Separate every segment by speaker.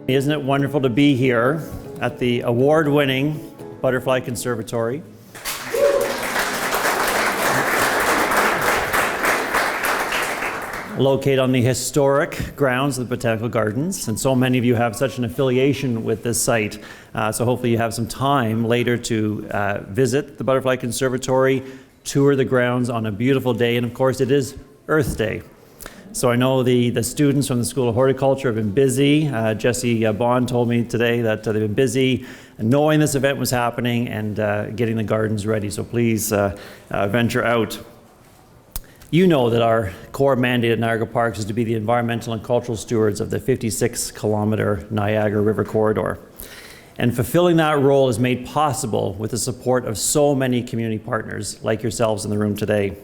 Speaker 1: Isn't it wonderful to be here at the award-winning Butterfly Conservatory? Located on the historic grounds of the Botanical Gardens, and so many of you have such an affiliation with this site, so hopefully you have some time later to visit the Butterfly Conservatory, tour the grounds on a beautiful day, and of course it is Earth Day. So I know the students from the School of Horticulture have been busy. Jesse Bond told me today that they've been busy knowing this event was happening and getting the gardens ready, so please venture out. You know that our core mandate at Niagara Parks is to be the environmental and cultural stewards of the 56-kilometer Niagara River corridor. And fulfilling that role is made possible with the support of so many community partners like yourselves in the room today.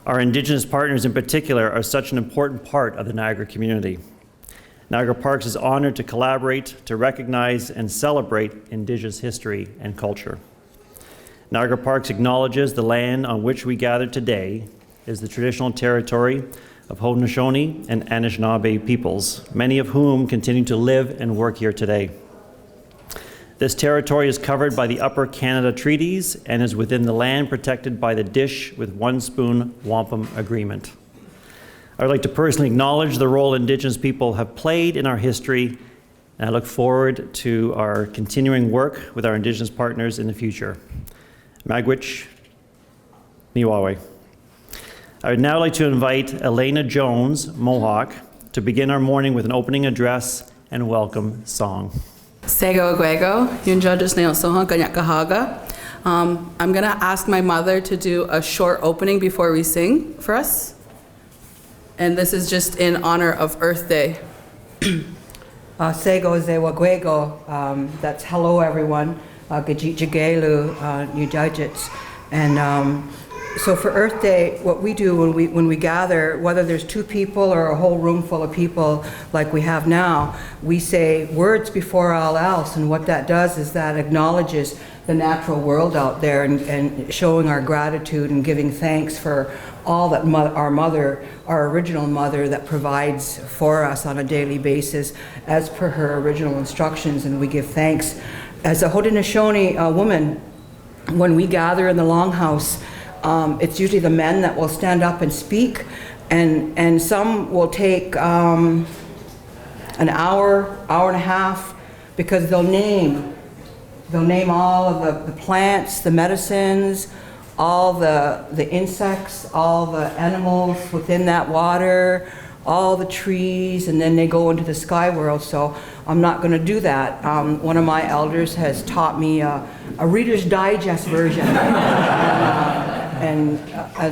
Speaker 1: Our Indigenous partners in particular are such an important part of the Niagara community. Niagara Parks is honored to collaborate, to recognize and celebrate Indigenous history and culture. Niagara Parks acknowledges the land on which we gather today is the traditional territory of Haudenosaunee and Anishinaabe peoples, many of whom continue to live and work here today. This territory is covered by the Upper Canada Treaties and is within the land protected by the Dish with One Spoon Wampum Agreement. I would like to personally acknowledge the role Indigenous people have played in our history, and I look forward to our continuing work with our Indigenous partners in the future. Magwitch, Niwawe. I would now like to invite Elena Jones, Mohawk, to begin our morning with an opening address and welcome song.
Speaker 2: Sego Guego, Yunjadus Neo Sohan Kanyakahaga. I'm going to ask my mother to do a short opening before we sing for us. And this is just in honor of Earth Day.
Speaker 3: Sego Zewa Guego, that's hello everyone, Gajit Jagelu, Nujajits. And so for Earth Day, what we do when we gather, whether there's 2 people or a whole room full of people like we have now, we say words before all else, and what that does is that acknowledges the natural world out there and showing our gratitude and giving thanks for all that our original mother that provides for us on a daily basis as per her original instructions, and we give thanks. As a Haudenosaunee woman, when we gather in the Longhouse, it's usually the men that will stand up and speak, and some will take an hour and a half, because they'll name all of the plants, the medicines, all the insects, all the animals within that water, all the trees, and then they go into the sky world. So I'm not going to do that. One of my elders has taught me a Reader's Digest version. And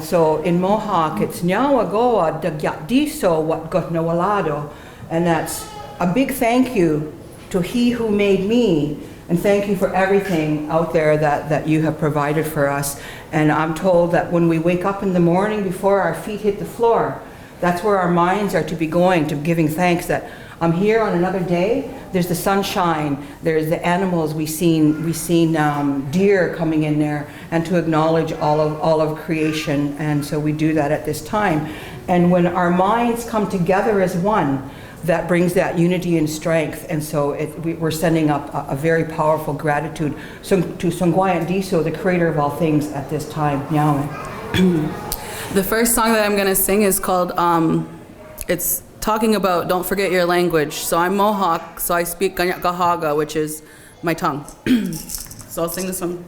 Speaker 3: so in Mohawk, it's Nyawa Goa Diso Wat Got Nawalado, and that's a big thank you to He who made me, and thank you for everything out there that you have provided for us. And I'm told that when we wake up in the morning before our feet hit the floor, that's where our minds are to be going, to giving thanks that I'm here on another day. There's the sunshine, there's the animals, we've seen deer coming in there, and to acknowledge all of creation. And so we do that at this time. And when our minds come together as one, that brings that unity and strength. And so we're sending up a very powerful gratitude to Songwayan Diso, the creator of all things, at this time. Nyawe.
Speaker 2: The first song that I'm going to sing is called, it's talking about don't forget your language. So I'm Mohawk, so I speak Kanyakahaga, which is my tongue. So I'll sing this one.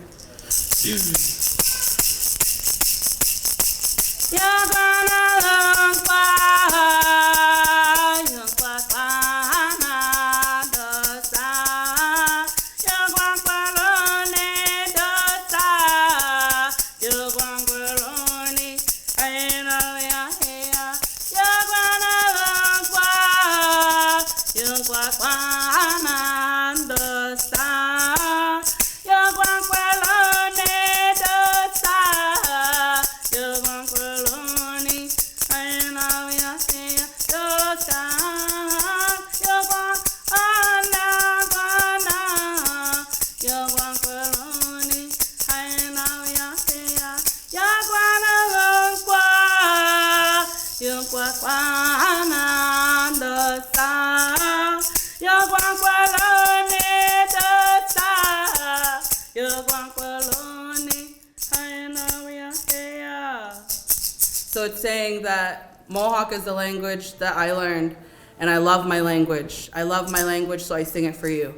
Speaker 2: So it's saying that Mohawk is the language that I learned, and I love my language. I love my language, so I sing it for you.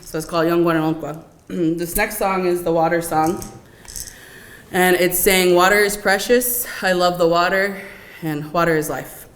Speaker 2: So it's called Yongwanalonkwa. This next song is the water song. And it's saying, water is precious, I love the water, and water is life.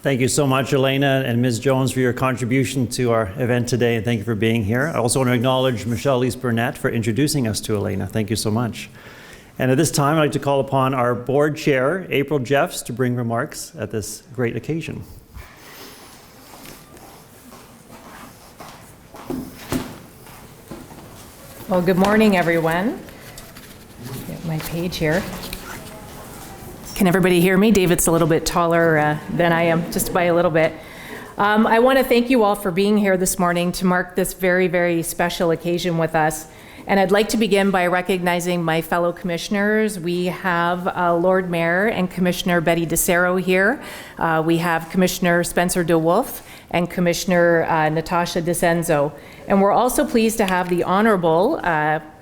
Speaker 1: Thank you so much, Elena and Ms. Jones, for your contribution to our event today, and thank you for being here. I also want to acknowledge Michelle Lise Burnett for introducing us to Elena. Thank you so much. And at this time, I'd like to call upon our board chair, April Jeffs, to bring remarks at this great occasion.
Speaker 4: Well, good morning, everyone. Get my page here. Can everybody hear me? David's a little bit taller than I am, just by a little bit. I want to thank you all for being here this morning to mark this very, very special occasion with us. And I'd like to begin by recognizing my fellow commissioners. We have Lord Mayor and Commissioner Betty DeCero here. We have Commissioner Spencer DeWolf and Commissioner Natasha DeCenzo. And we're also pleased to have the Honorable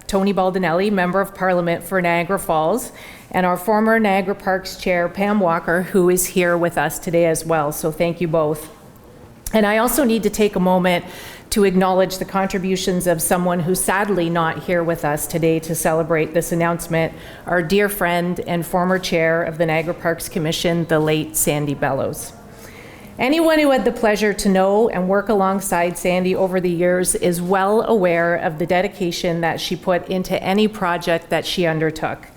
Speaker 4: Tony Baldinelli, Member of Parliament for Niagara Falls, and our former Niagara Parks Chair, Pam Walker, who is here with us today as well. So thank you both. And I also need to take a moment to acknowledge the contributions of someone who's sadly not here with us today to celebrate this announcement, our dear friend and former chair of the Niagara Parks Commission, the late Sandy Bellows. Anyone who had the pleasure to know and work alongside Sandy over the years is well aware of the dedication that she put into any project that she undertook.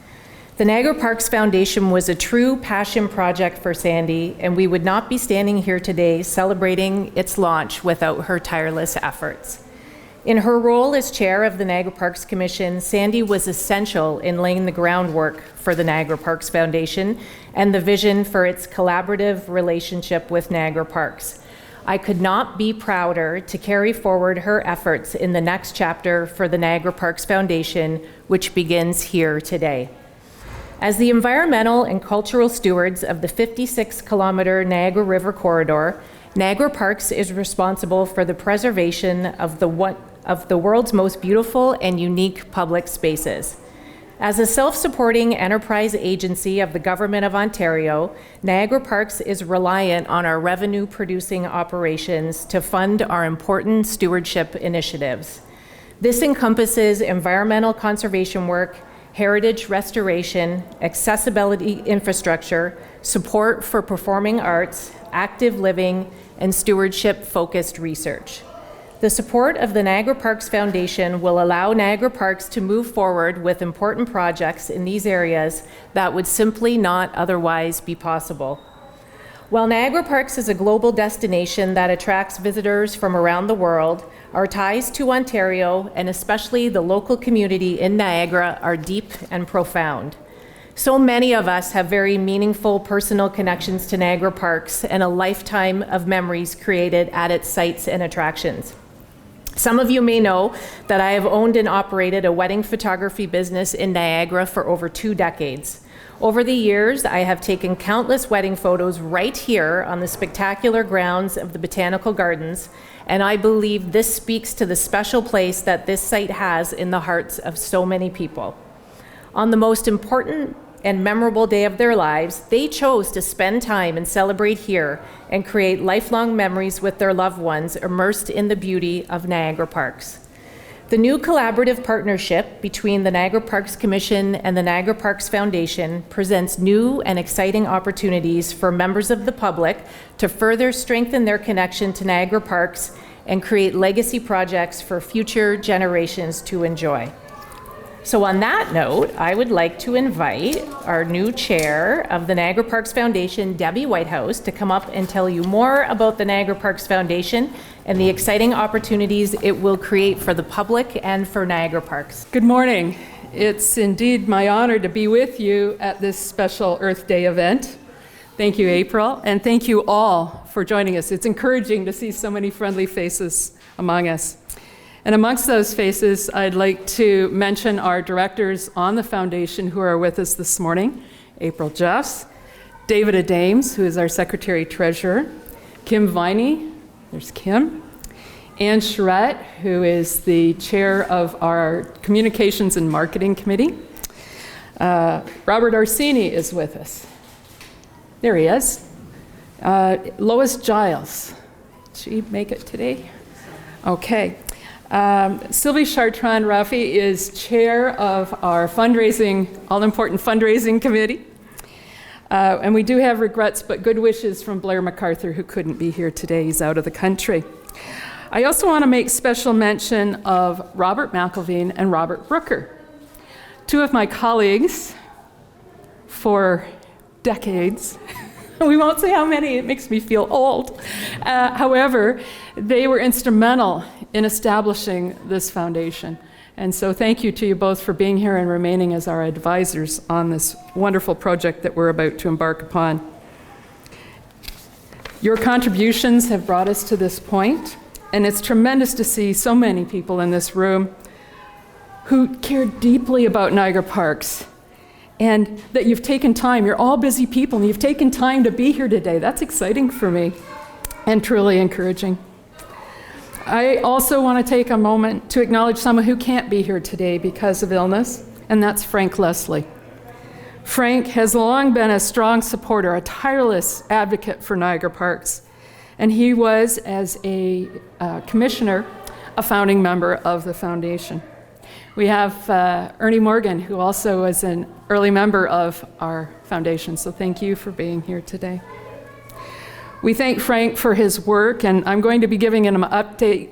Speaker 4: The Niagara Parks Foundation was a true passion project for Sandy, and we would not be standing here today celebrating its launch without her tireless efforts. In her role as chair of the Niagara Parks Commission, Sandy was essential in laying the groundwork for the Niagara Parks Foundation and the vision for its collaborative relationship with Niagara Parks. I could not be prouder to carry forward her efforts in the next chapter for the Niagara Parks Foundation, which begins here today. As the environmental and cultural stewards of the 56-kilometer Niagara River corridor, Niagara Parks is responsible for the preservation of the world's most beautiful and unique public spaces. As a self-supporting enterprise agency of the Government of Ontario, Niagara Parks is reliant on our revenue-producing operations to fund our important stewardship initiatives. This encompasses environmental conservation work, heritage restoration, accessibility infrastructure, support for performing arts, active living, and stewardship-focused research. The support of the Niagara Parks Foundation will allow Niagara Parks to move forward with important projects in these areas that would simply not otherwise be possible. While Niagara Parks is a global destination that attracts visitors from around the world, our ties to Ontario, and especially the local community in Niagara, are deep and profound. So many of us have very meaningful personal connections to Niagara Parks and a lifetime of memories created at its sites and attractions. Some of you may know that I have owned and operated a wedding photography business in Niagara for over 2 decades. Over the years, I have taken countless wedding photos right here on the spectacular grounds of the Botanical Gardens, and I believe this speaks to the special place that this site has in the hearts of so many people. On the most important and memorable day of their lives, they chose to spend time and celebrate here and create lifelong memories with their loved ones immersed in the beauty of Niagara Parks. The new collaborative partnership between the Niagara Parks Commission and the Niagara Parks Foundation presents new and exciting opportunities for members of the public to further strengthen their connection to Niagara Parks and create legacy projects for future generations to enjoy. So on that note, I would like to invite our new chair of the Niagara Parks Foundation, Debbie Whitehouse, to come up and tell you more about the Niagara Parks Foundation and the exciting opportunities it will create for the public and for Niagara Parks.
Speaker 5: Good morning. It's indeed my honor to be with you at this special Earth Day event. Thank you, April, and thank you all for joining us. It's encouraging to see so many friendly faces among us. And amongst those faces, I'd like to mention our directors on the foundation who are with us this morning: April Jeffs, David Adames, who is our Secretary-Treasurer, Kim Viney, there's Kim, Anne Charette, who is the chair of our Communications and Marketing Committee. Robert Orsini is with us. There he is. Lois Giles. Did she make it today? Okay. Sylvie Chartrand-Raffy is chair of our fundraising, all-important fundraising committee. And we do have regrets, but good wishes from Blair MacArthur, who couldn't be here today. He's out of the country. I also want to make special mention of Robert McElveen and Robert Brooker, two of my colleagues for decades. We won't say how many, it makes me feel old. However, they were instrumental in establishing this foundation. And so thank you to you both for being here and remaining as our advisors on this wonderful project that we're about to embark upon. Your contributions have brought us to this point, and it's tremendous to see so many people in this room who care deeply about Niagara Parks, and that you've taken time. You're all busy people, and you've taken time to be here today. That's exciting for me and truly encouraging. I also want to take a moment to acknowledge someone who can't be here today because of illness, and that's Frank Leslie. Frank has long been a strong supporter, a tireless advocate for Niagara Parks, and he was, as a commissioner, a founding member of the foundation. We have Ernie Morgan, who also was an early member of our foundation, so thank you for being here today. We thank Frank for his work, and I'm going to be giving him an update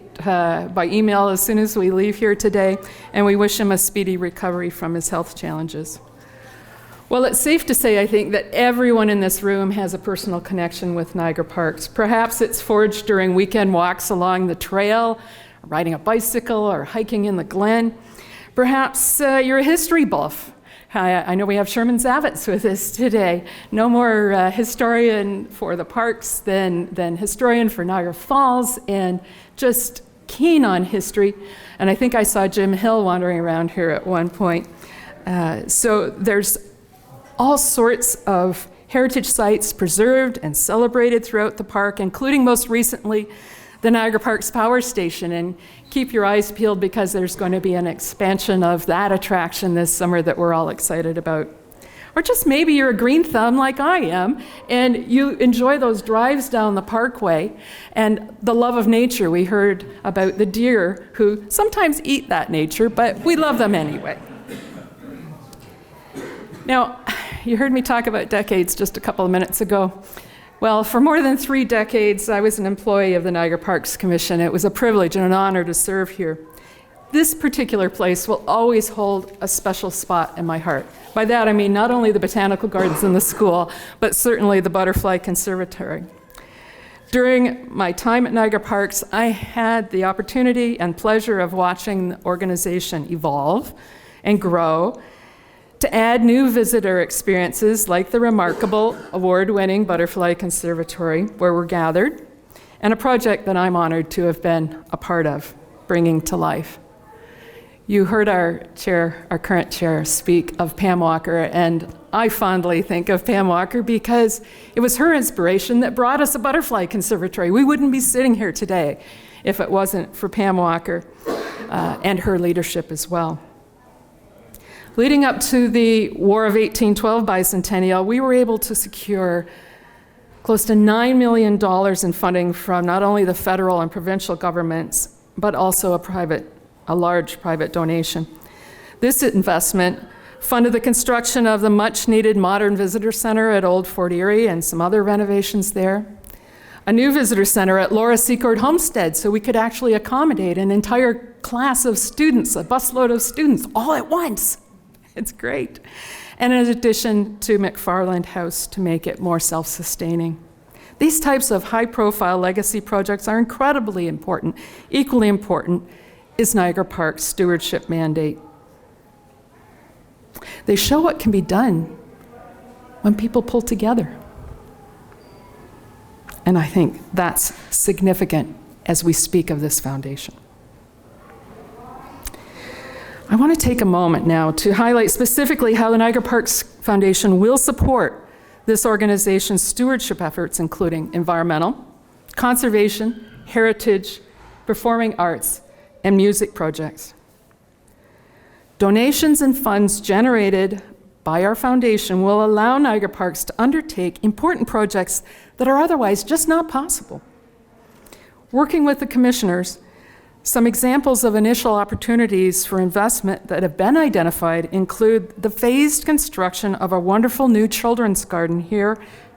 Speaker 5: by email as soon as we leave here today, and we wish him a speedy recovery from his health challenges. Well, it's safe to say, I think, that everyone in this room has a personal connection with Niagara Parks. Perhaps it's forged during weekend walks along the trail, riding a bicycle, or hiking in the Glen. Perhaps you're a history buff. I know we have Sherman Zavitz with us today. No more historian for the parks than historian for Niagara Falls, and just keen on history. And I think I saw Jim Hill wandering around here at one point. So there's all sorts of heritage sites preserved and celebrated throughout the park, including most recently the Niagara Parks Power Station. And keep your eyes peeled, because there's going to be an expansion of that attraction this summer that we're all excited about. Or just maybe you're a green thumb like I am, and you enjoy those drives down the parkway and the love of nature. We heard about the deer who sometimes eat that nature, but we love them anyway. Now, you heard me talk about decades just a couple of minutes ago. Well, for more than 3 decades, I was an employee of the Niagara Parks Commission. It was a privilege and an honor to serve here. This particular place will always hold a special spot in my heart. By that, I mean not only the botanical gardens and the school, but certainly the Butterfly Conservatory. During my time at Niagara Parks, I had the opportunity and pleasure of watching the organization evolve and grow, to add new visitor experiences like the remarkable award-winning Butterfly Conservatory, where we're gathered, and a project that I'm honored to have been a part of, bringing to life. You heard our chair, our current chair, speak of Pam Walker, and I fondly think of Pam Walker because it was her inspiration that brought us a butterfly conservatory. We wouldn't be sitting here today if it wasn't for Pam Walker and her leadership as well. Leading up to the War of 1812 bicentennial, we were able to secure close to $9 million in funding from not only the federal and provincial governments, but also a large private donation. This investment funded the construction of the much-needed modern visitor center at Old Fort Erie and some other renovations there. A new visitor center at Laura Secord Homestead, so we could actually accommodate an entire class of students, a busload of students, all at once. It's great. And in addition to McFarland House to make it more self-sustaining. These types of high-profile legacy projects are incredibly important. Equally important is Niagara Parks' stewardship mandate. They show what can be done when people pull together. And I think that's significant as we speak of this foundation. I want to take a moment now to highlight specifically how the Niagara Parks Foundation will support this organization's stewardship efforts, including environmental, conservation, heritage, performing arts, and music projects. Donations and funds generated by our foundation will allow Niagara Parks to undertake important projects that are otherwise just not possible. Working with the commissioners, some examples of initial opportunities for investment that have been identified include the phased construction of a wonderful new children's garden here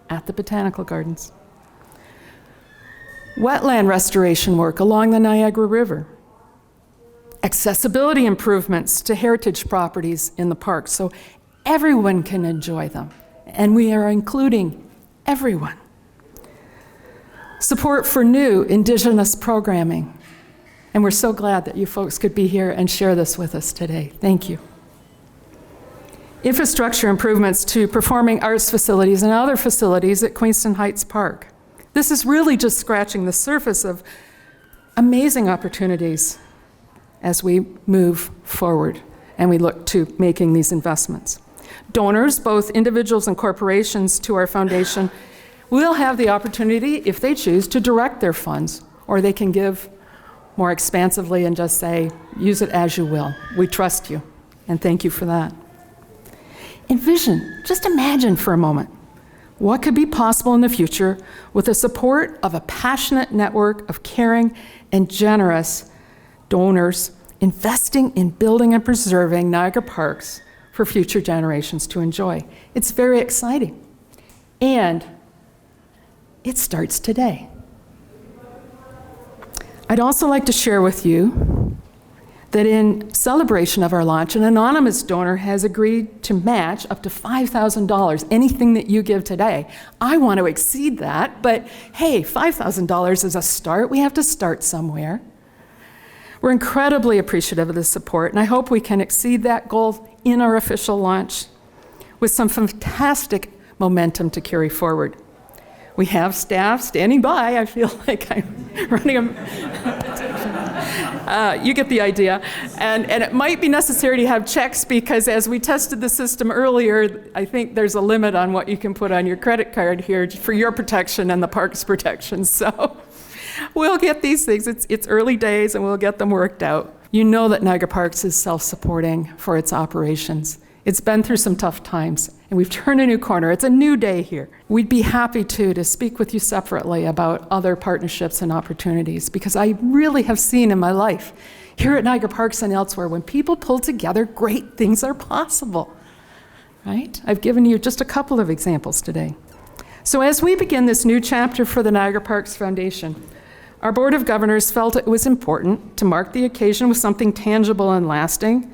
Speaker 5: at the Botanical Gardens, wetland restoration work along the Niagara River, accessibility improvements to heritage properties in the park so everyone can enjoy them, and we are including everyone. Support for new Indigenous programming, and we're so glad that you folks could be here and share this with us today. Thank you. Infrastructure improvements to performing arts facilities and other facilities at Queenston Heights Park. This is really just scratching the surface of amazing opportunities as we move forward and we look to making these investments. Donors, both individuals and corporations to our foundation, will have the opportunity, if they choose, to direct their funds, or they can give more expansively and just say, use it as you will. We trust you, and thank you for that. Envision, just imagine for a moment, what could be possible in the future with the support of a passionate network of caring and generous donors investing in building and preserving Niagara Parks for future generations to enjoy. It's very exciting. And it starts today. I'd also like to share with you that in celebration of our launch, an anonymous donor has agreed to match up to $5,000, anything that you give today. I want to exceed that, but hey, $5,000 is a start. We have to start somewhere. We're incredibly appreciative of the support, and I hope we can exceed that goal in our official launch with some fantastic momentum to carry forward. We have staff standing by. I feel like I'm running a... you get the idea. And it might be necessary to have checks because as we tested the system earlier, I think there's a limit on what you can put on your credit card here for your protection and the park's protection. So we'll get these things. It's early days and we'll get them worked out. You know that Niagara Parks is self-supporting for its operations. It's been through some tough times, and we've turned a new corner. It's a new day here. We'd be happy to speak with you separately about other partnerships and opportunities, because I really have seen in my life, here at Niagara Parks and elsewhere, when people pull together, great things are possible, right? I've given you just a couple of examples today. So as we begin this new chapter for the Niagara Parks Foundation, our Board of Governors felt it was important to mark the occasion with something tangible and lasting,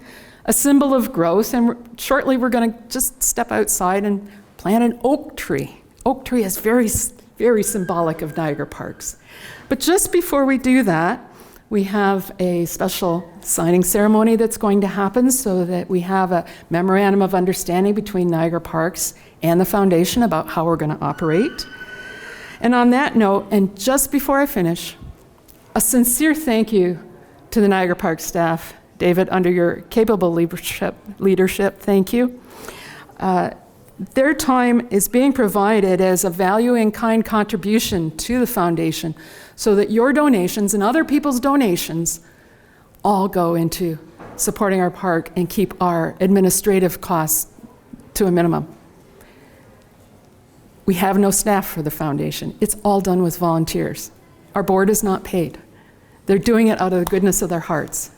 Speaker 5: a symbol of growth, and shortly we're going to just step outside and plant an oak tree. Oak tree is very, very symbolic of Niagara Parks. But just before we do that, we have a special signing ceremony that's going to happen so that we have a Memorandum of Understanding between Niagara Parks and the Foundation about how we're going to operate. And on that note, and just before I finish, a sincere thank you to the Niagara Parks staff. David, under your capable leadership, thank you. their time is being provided as a value in kind contribution to the foundation so that your donations and other people's donations all go into supporting our park and keep our administrative costs to a minimum. We have no staff for the foundation. It's all done with volunteers. Our board is not paid. They're doing it out of the goodness of their hearts.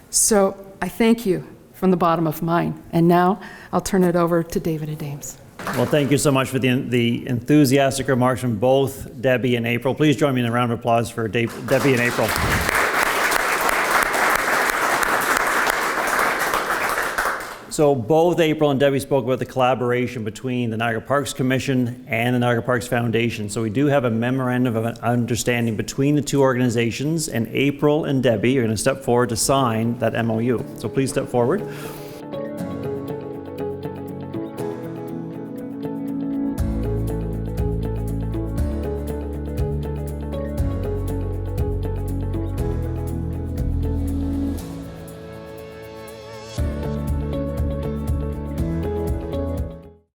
Speaker 5: So I thank you from the bottom of mine. And now I'll turn it over to David Adames.
Speaker 1: Well, thank you so much for the enthusiastic remarks from both Debbie and April. Please join me in a round of applause for Debbie and April. So both April and Debbie spoke about the collaboration between the Niagara Parks Commission and the Niagara Parks Foundation. So we do have a memorandum of understanding between the two organizations, and April and Debbie are going to step forward to sign that MOU. So please step forward.